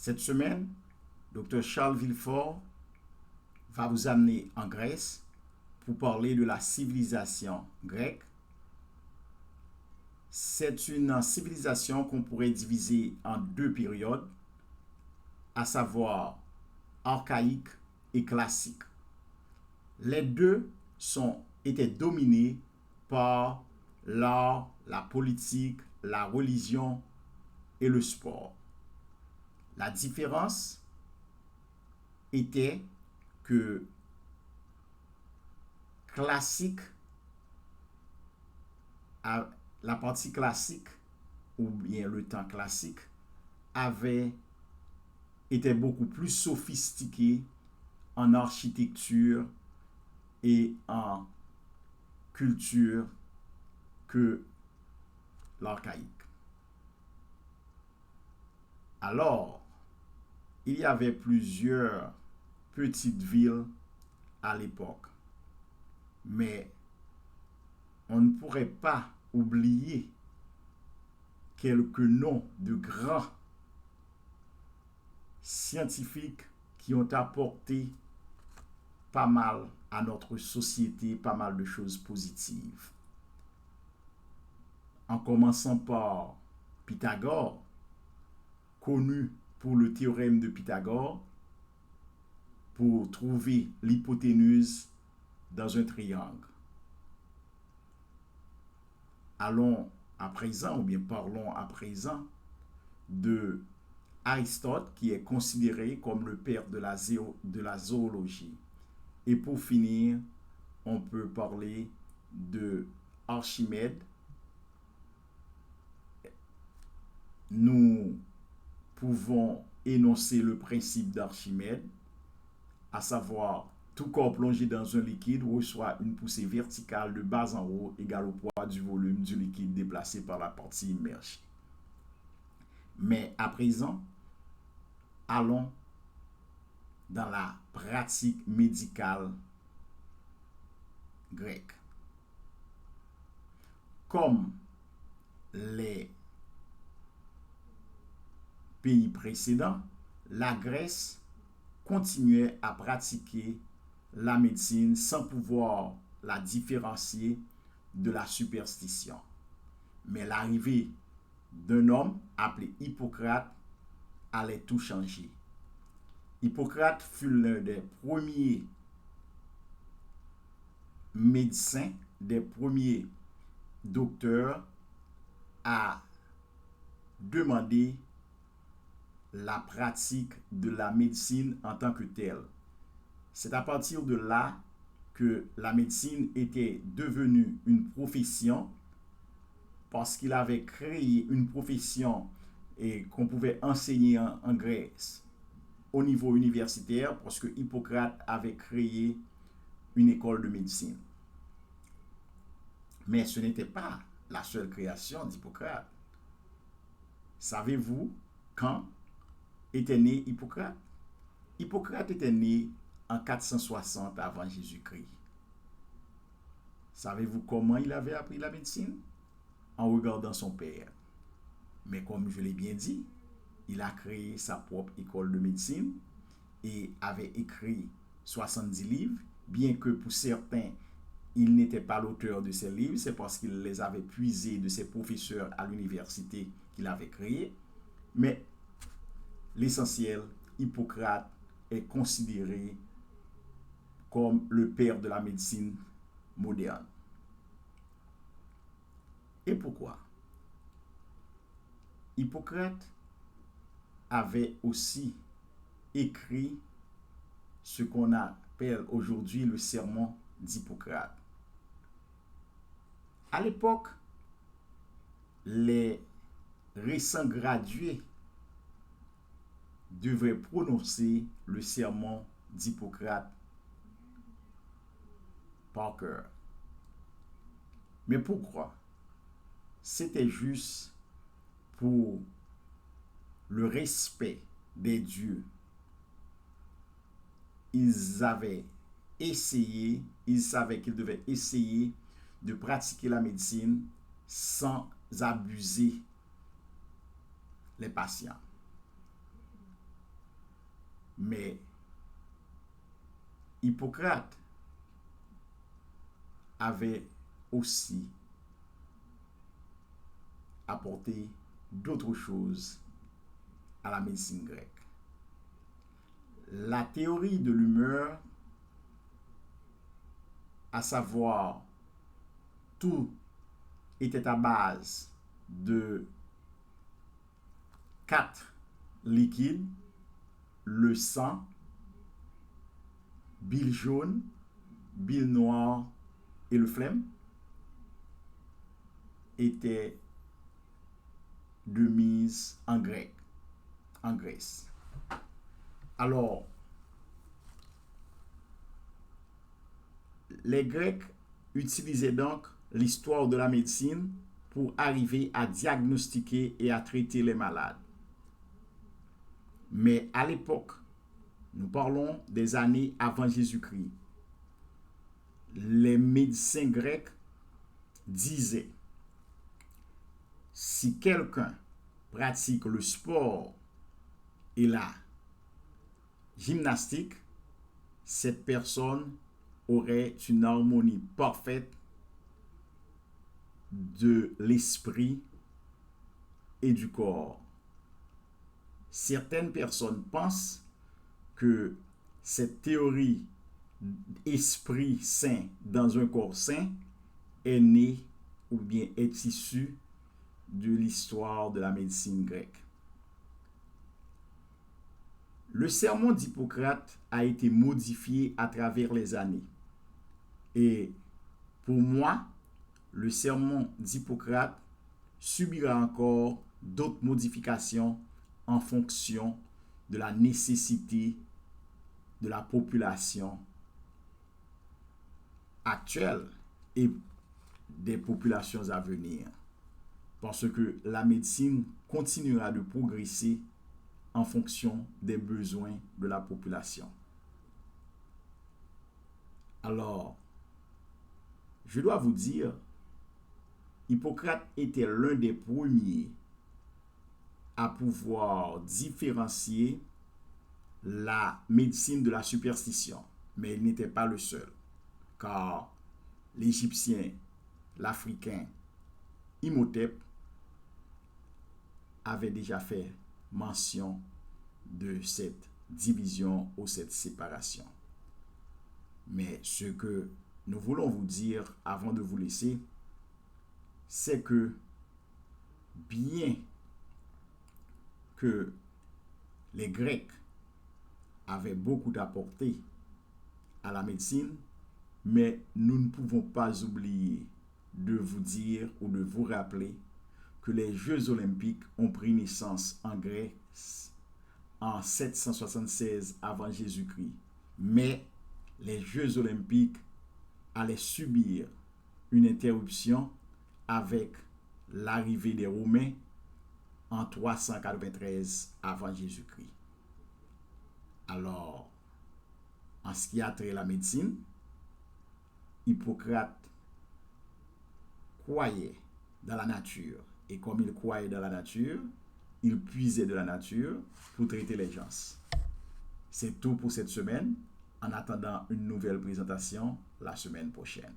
Cette semaine, Dr. Charles Villefort va vous amener en Grèce pour parler de la civilisation grecque. C'est une civilisation qu'on pourrait diviser en deux périodes, à savoir archaïque et classique. Les deux étaient dominés par l'art, la politique, la religion et le sport. La différence était que classique, la partie classique ou bien le temps classique était beaucoup plus sophistiqué en architecture et en culture que l'archaïque. Alors, il y avait plusieurs petites villes à l'époque, mais on ne pourrait pas oublier quelques noms de grands scientifiques qui ont apporté pas mal à notre société, pas mal de choses positives. En commençant par Pythagore, connu pour le théorème de Pythagore, pour trouver l'hypoténuse dans un triangle. Allons à présent, ou bien parlons à présent de Aristote, qui est considéré comme le père de la zoologie. Et pour finir, on peut parler de Archimède. Nous pouvons énoncer le principe d'Archimède, à savoir tout corps plongé dans un liquide reçoit une poussée verticale de bas en haut égale au poids du volume du liquide déplacé par la partie immergée. Mais à présent, allons dans la pratique médicale grecque. Comme les pays précédents, la Grèce continuait à pratiquer la médecine sans pouvoir la différencier de la superstition. Mais l'arrivée d'un homme appelé Hippocrate allait tout changer. Hippocrate fut l'un des premiers médecins, des premiers docteurs à demander la pratique de la médecine en tant que telle. C'est à partir de là que la médecine était devenue une profession, parce qu'il avait créé une profession et qu'on pouvait enseigner en Grèce au niveau universitaire, parce que Hippocrate avait créé une école de médecine. Mais ce n'était pas la seule création d'Hippocrate. Savez-vous quand était né Hippocrate? Hippocrate était né en 460 avant Jésus-Christ. Savez-vous comment il avait appris la médecine? En regardant son père. Mais comme je l'ai bien dit, il a créé sa propre école de médecine et avait écrit 70 livres, bien que pour certains, il n'était pas l'auteur de ces livres, c'est parce qu'il les avait puisés de ses professeurs à l'université qu'il avait créé. Mais l'essentiel, Hippocrate est considéré comme le père de la médecine moderne. Et pourquoi? Hippocrate avait aussi écrit ce qu'on appelle aujourd'hui le sermon d'Hippocrate. À l'époque, les récents gradués devaient prononcer le sermon d'Hippocrate par cœur. Mais pourquoi? C'était juste pour le respect des dieux. Ils savaient qu'ils devaient essayer de pratiquer la médecine sans abuser les patients. Mais Hippocrate avait aussi apporté d'autres choses à la médecine grecque. La théorie de l'humeur, à savoir tout était à base de 4 liquides: le sang, bile jaune, bile noire et le phlegme, était de mise en grec, en Grèce. Alors, les Grecs utilisaient donc l'histoire de la médecine pour arriver à diagnostiquer et à traiter les malades. Mais à l'époque, nous parlons des années avant Jésus-Christ, les médecins grecs disaient: si quelqu'un pratique le sport et la gymnastique, cette personne aurait une harmonie parfaite de l'esprit et du corps. Certaines personnes pensent que cette théorie esprit sain dans un corps sain est née ou bien est issue de l'histoire de la médecine grecque. Le sermon d'Hippocrate a été modifié à travers les années. Et pour moi, le sermon d'Hippocrate subira encore d'autres modifications en fonction de la nécessité de la population actuelle et des populations à venir. Parce que la médecine continuera de progresser en fonction des besoins de la population. Alors, je dois vous dire, Hippocrate était l'un des premiers à pouvoir différencier la médecine de la superstition. Mais il n'était pas le seul, car l'Égyptien, l'Africain, Imhotep avait déjà fait mention de cette division ou cette séparation. Mais ce que nous voulons vous dire avant de vous laisser, c'est que bien que les Grecs avaient beaucoup apporté à la médecine, mais nous ne pouvons pas oublier de vous dire ou de vous rappeler que les Jeux olympiques ont pris naissance en Grèce en 776 avant Jésus-Christ. Mais les Jeux olympiques allaient subir une interruption avec l'arrivée des Romains en 393 avant Jésus-Christ. Alors, en ce qui a trait à la médecine, Hippocrate croyait dans la nature. Et comme il croyait dans la nature, il puisait de la nature pour traiter les gens. C'est tout pour cette semaine. En attendant une nouvelle présentation la semaine prochaine.